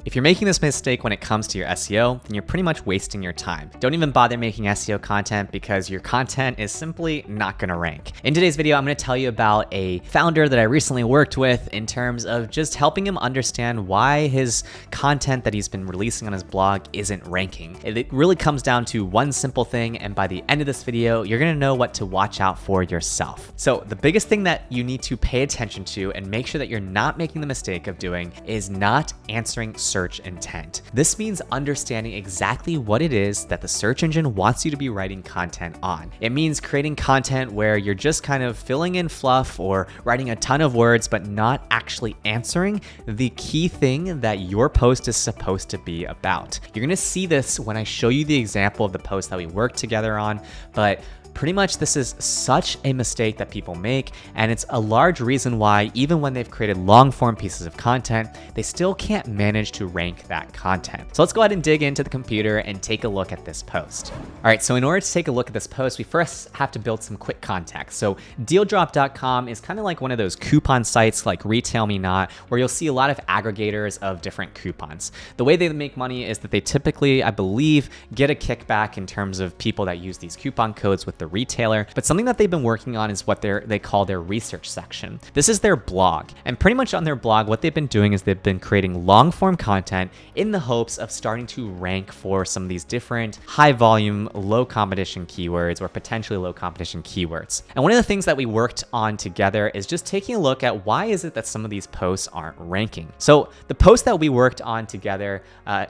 If you're making this mistake when it comes to your SEO, then you're pretty much wasting your time. Don't even bother making SEO content because your content is simply not gonna rank. In today's video, I'm gonna tell you about a founder that I recently worked with in terms of just helping him understand why his content that he's been releasing on his blog isn't ranking. It really comes down to one simple thing, and by the end of this video, you're gonna know what to watch out for yourself. So the biggest thing that you need to pay attention to and make sure that you're not making the mistake of doing is not answering search intent. This means understanding exactly what it is that the search engine wants you to be writing content on. It means creating content where you're just kind of filling in fluff or writing a ton of words, but not actually answering the key thing that your post is supposed to be about. You're gonna see this when I show you the example of the post that we worked together on, but pretty much this is such a mistake that people make, and it's a large reason why even when they've created long form pieces of content, they still can't manage to rank that content. So let's go ahead and dig into the computer and take a look at this post. All right, so in order to take a look at this post, we first have to build some quick context. So dealdrop.com is kind of like one of those coupon sites like Retail Me Not, where you'll see a lot of aggregators of different coupons. The way they make money is that they typically, I believe, get a kickback in terms of people that use these coupon codes with the retailer, but something that they've been working on is what they call their research section. This is their blog, and pretty much on their blog, what they've been doing is they've been creating long form content in the hopes of starting to rank for some of these different high volume, low competition keywords or potentially low competition keywords. And one of the things that we worked on together is just taking a look at why is it that some of these posts aren't ranking. So the post that we worked on together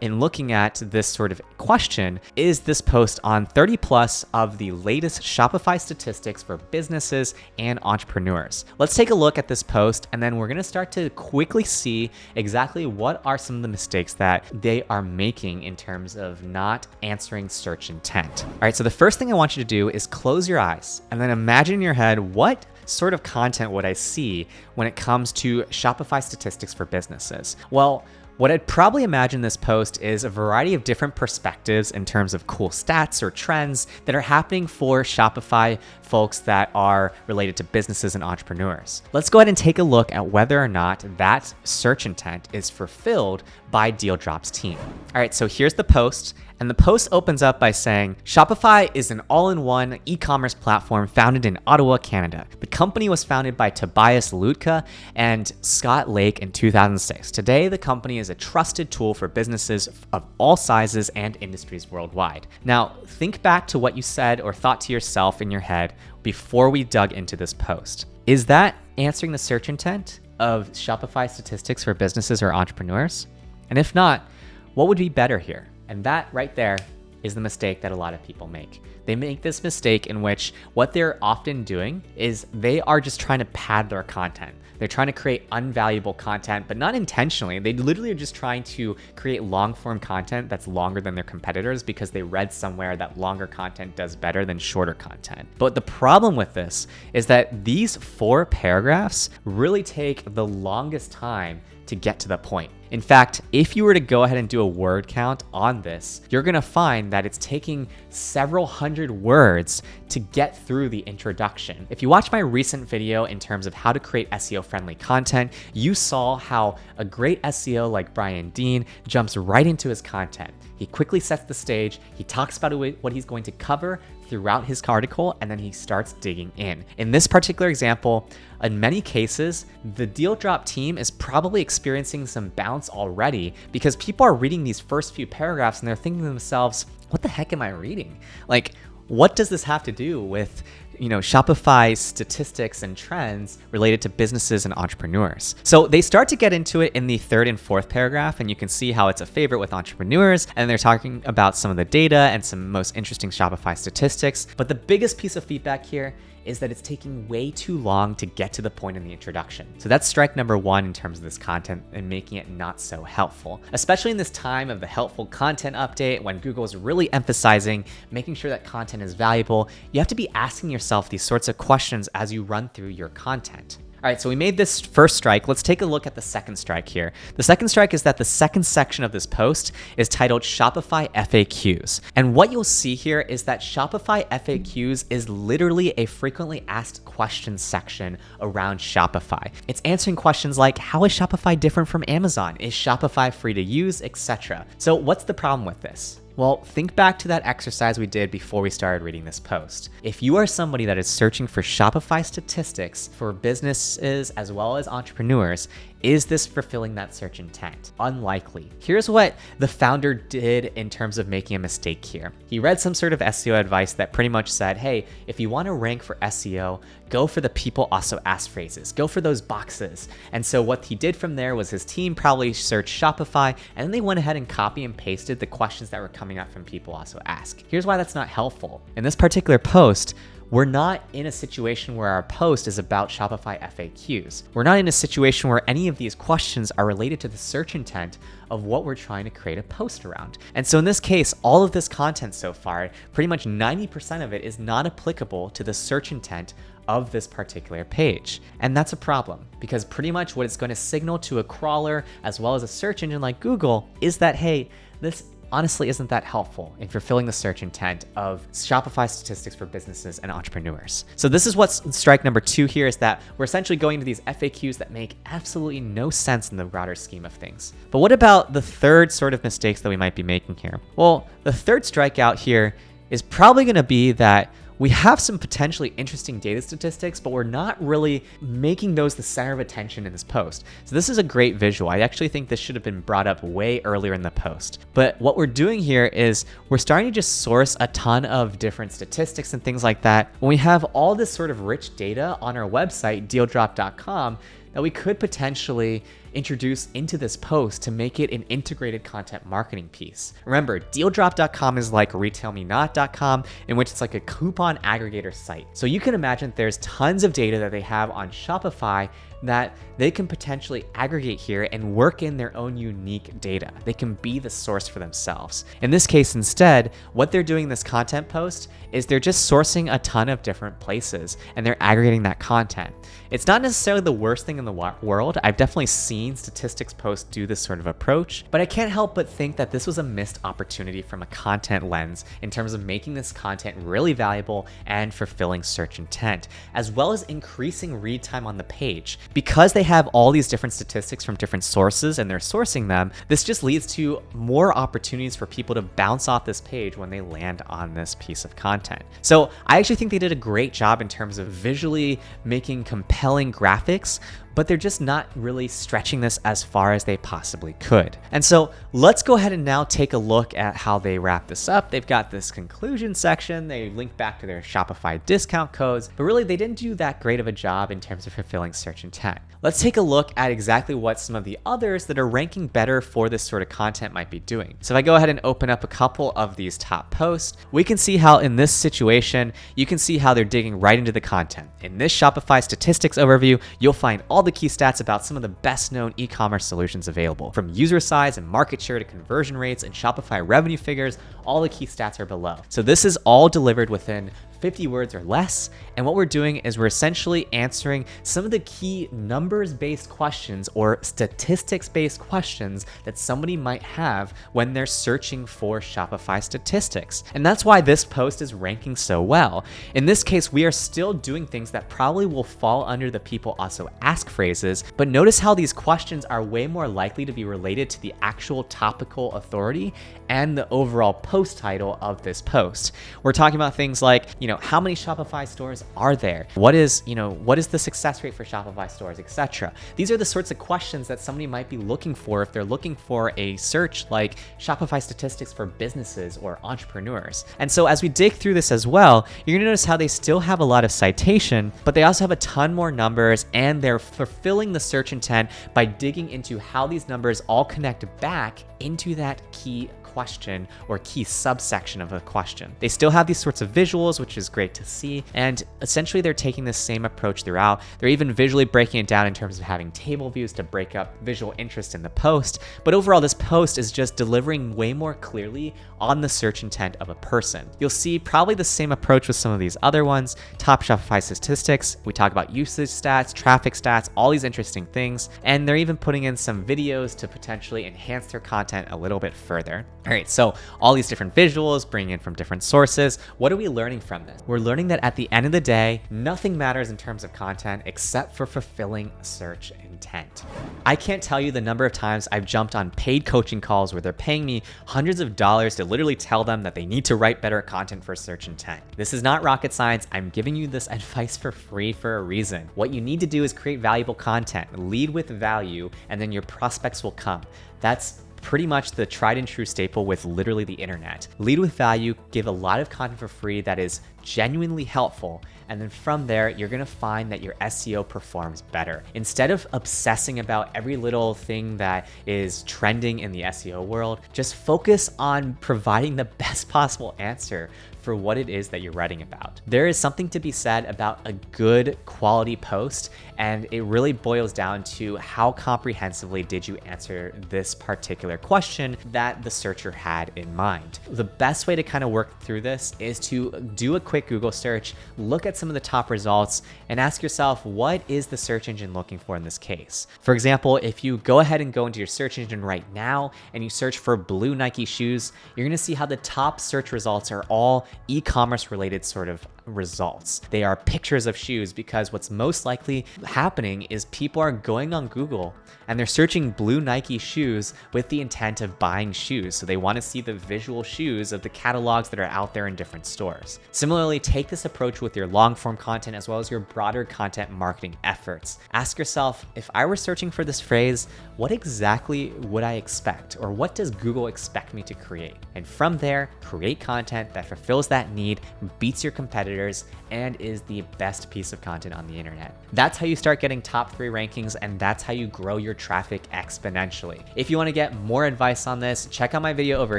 in looking at this sort of question is this post on 30 plus of the latest Shopify statistics for businesses and entrepreneurs. Let's take a look at this post, and then we're gonna start to quickly see exactly what are some of the mistakes that they are making in terms of not answering search intent. All right, so the first thing I want you to do is close your eyes and then imagine in your head, what sort of content would I see when it comes to Shopify statistics for businesses? Well, what I'd probably imagine this post is a variety of different perspectives in terms of cool stats or trends that are happening for Shopify folks that are related to businesses and entrepreneurs. Let's go ahead and take a look at whether or not that search intent is fulfilled by DealDrop's team. All right, so here's the post. And the post opens up by saying, Shopify is an all-in-one e-commerce platform founded in Ottawa, Canada. The company was founded by Tobias Lutka and Scott Lake in 2006. Today, the company is a trusted tool for businesses of all sizes and industries worldwide. Now, think back to what you said or thought to yourself in your head before we dug into this post. Is that answering the search intent of Shopify statistics for businesses or entrepreneurs? And if not, what would be better here? And that right there is the mistake that a lot of people make. They make this mistake in which what they're often doing is they are just trying to pad their content. They're trying to create unvaluable content, but not intentionally. They literally are just trying to create long form content that's longer than their competitors because they read somewhere that longer content does better than shorter content. But the problem with this is that these 4 paragraphs really take the longest time to get to the point. In fact, if you were to go ahead and do a word count on this, you're gonna find that it's taking several hundred words to get through the introduction. If you watch my recent video in terms of how to create SEO-friendly content, you saw how a great SEO like Brian Dean jumps right into his content. He quickly sets the stage, he talks about what he's going to cover throughout his article, and then he starts digging in. In this particular example, in many cases, the DealDrop team is probably experiencing some bounce already because people are reading these first few paragraphs and they're thinking to themselves, what the heck am I reading? Like, what does this have to do with Shopify statistics and trends related to businesses and entrepreneurs? So they start to get into it in the 3rd and 4th paragraph, and you can see how it's a favorite with entrepreneurs, and they're talking about some of the data and some most interesting Shopify statistics. But the biggest piece of feedback here is that it's taking way too long to get to the point in the introduction. So that's strike number 1 in terms of this content and making it not so helpful, especially in this time of the helpful content update when Google is really emphasizing making sure that content is valuable. You have to be asking yourself these sorts of questions as you run through your content. All right, so we made this first strike. Let's take a look at the second strike here. The second strike is that the second section of this post is titled Shopify FAQs. And what you'll see here is that Shopify FAQs is literally a frequently asked questions section around Shopify. It's answering questions like, how is Shopify different from Amazon? Is Shopify free to use, etc. So what's the problem with this? Well, think back to that exercise we did before we started reading this post. If you are somebody that is searching for Shopify statistics for businesses as well as entrepreneurs, is this fulfilling that search intent? Unlikely. Here's what the founder did in terms of making a mistake here. He read some sort of SEO advice that pretty much said, hey, if you want to rank for SEO, go for the people also ask phrases, go for those boxes. And so what he did from there was his team probably searched Shopify, and then they went ahead and copy and pasted the questions that were coming up from people also ask. Here's why that's not helpful. In this particular post, we're not in a situation where our post is about Shopify FAQs. We're not in a situation where any of these questions are related to the search intent of what we're trying to create a post around. And so in this case, all of this content so far, pretty much 90% of it is not applicable to the search intent of this particular page. And that's a problem because pretty much what it's going to signal to a crawler as well as a search engine like Google is that, hey, this honestly isn't that helpful in fulfilling the search intent of Shopify statistics for businesses and entrepreneurs. So this is what's strike number 2 here, is that we're essentially going to these FAQs that make absolutely no sense in the broader scheme of things. But what about the third sort of mistakes that we might be making here? Well, the third strikeout here is probably going to be that we have some potentially interesting data statistics, but we're not really making those the center of attention in this post. So this is a great visual. I actually think this should have been brought up way earlier in the post. But what we're doing here is we're starting to just source a ton of different statistics and things like that. When we have all this sort of rich data on our website, dealdrop.com, that we could potentially introduce into this post to make it an integrated content marketing piece. Remember, dealdrop.com is like retailmenot.com, in which it's like a coupon aggregator site. So you can imagine there's tons of data that they have on Shopify that they can potentially aggregate here and work in their own unique data. They can be the source for themselves. In this case, instead, what they're doing in this content post is they're just sourcing a ton of different places and they're aggregating that content. It's not necessarily the worst thing in the world. I've definitely seen statistics posts do this sort of approach, but I can't help but think that this was a missed opportunity from a content lens in terms of making this content really valuable and fulfilling search intent, as well as increasing read time on the page. Because they have all these different statistics from different sources and they're sourcing them, this just leads to more opportunities for people to bounce off this page when they land on this piece of content. So I actually think they did a great job in terms of visually making compelling graphics, but they're just not really stretching this as far as they possibly could. And so let's go ahead and now take a look at how they wrap this up. They've got this conclusion section. They link back to their Shopify discount codes, but really they didn't do that great of a job in terms of fulfilling search intent. Let's take a look at exactly what some of the others that are ranking better for this sort of content might be doing. So if I go ahead and open up a couple of these top posts, we can see how in this situation, you can see how they're digging right into the content. In this Shopify statistics overview, you'll find all the key stats about some of the best known e-commerce solutions available. From user size and market share to conversion rates and Shopify revenue figures, all the key stats are below. So this is all delivered within 50 words or less. And what we're doing is we're essentially answering some of the key numbers-based questions or statistics-based questions that somebody might have when they're searching for Shopify statistics. And that's why this post is ranking so well. In this case, we are still doing things that probably will fall under the people also ask phrases, but notice how these questions are way more likely to be related to the actual topical authority and the overall post title of this post. We're talking about things like, how many Shopify stores are there? What is the success rate for Shopify stores, etc. These are the sorts of questions that somebody might be looking for if they're looking for a search like Shopify statistics for businesses or entrepreneurs. And so as we dig through this as well, you're gonna notice how they still have a lot of citation, but they also have a ton more numbers, and they're fulfilling the search intent by digging into how these numbers all connect back into that key question or key subsection of a question. They still have these sorts of visuals, which is is great to see. And essentially they're taking the same approach throughout. They're even visually breaking it down in terms of having table views to break up visual interest in the post. But overall, this post is just delivering way more clearly on the search intent of a person. You'll see probably the same approach with some of these other ones. Top Shopify statistics, we talk about usage stats, traffic stats, all these interesting things. And they're even putting in some videos to potentially enhance their content a little bit further. All right, so all these different visuals, bringing in from different sources. What are we learning from this? We're learning that at the end of the day, nothing matters in terms of content except for fulfilling search intent. I can't tell you the number of times I've jumped on paid coaching calls where they're paying me hundreds of dollars to literally tell them that they need to write better content for search intent. This is not rocket science. I'm giving you this advice for free for a reason. What you need to do is create valuable content, lead with value, and then your prospects will come. That's pretty much the tried and true staple with literally the internet. Lead with value, give a lot of content for free that is genuinely helpful, and then from there, you're gonna find that your SEO performs better. Instead of obsessing about every little thing that is trending in the SEO world, just focus on providing the best possible answer for what it is that you're writing about. There is something to be said about a good quality post, and it really boils down to how comprehensively did you answer this particular question that the searcher had in mind. The best way to kind of work through this is to do a quick Google search, look at some of the top results, and ask yourself, what is the search engine looking for in this case? For example, if you go ahead and go into your search engine right now and you search for blue Nike shoes, you're gonna see how the top search results are all e-commerce related sort of results. They are pictures of shoes because what's most likely happening is people are going on Google and they're searching blue Nike shoes with the intent of buying shoes. So they want to see the visual shoes of the catalogs that are out there in different stores. Similarly, take this approach with your long form content as well as your broader content marketing efforts. Ask yourself, if I were searching for this phrase, what exactly would I expect? Or what does Google expect me to create? And from there, create content that fulfills that need, beats your competitors, and is the best piece of content on the internet. That's how you start getting top 3 rankings, and that's how you grow your traffic exponentially. If you want to get more advice on this, check out my video over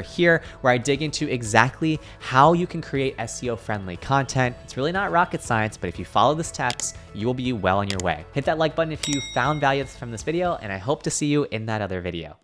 here where I dig into exactly how you can create SEO friendly content. It's really not rocket science, but if you follow the steps, you will be well on your way. Hit that like button if you found value from this video, and I hope to see you in that other video.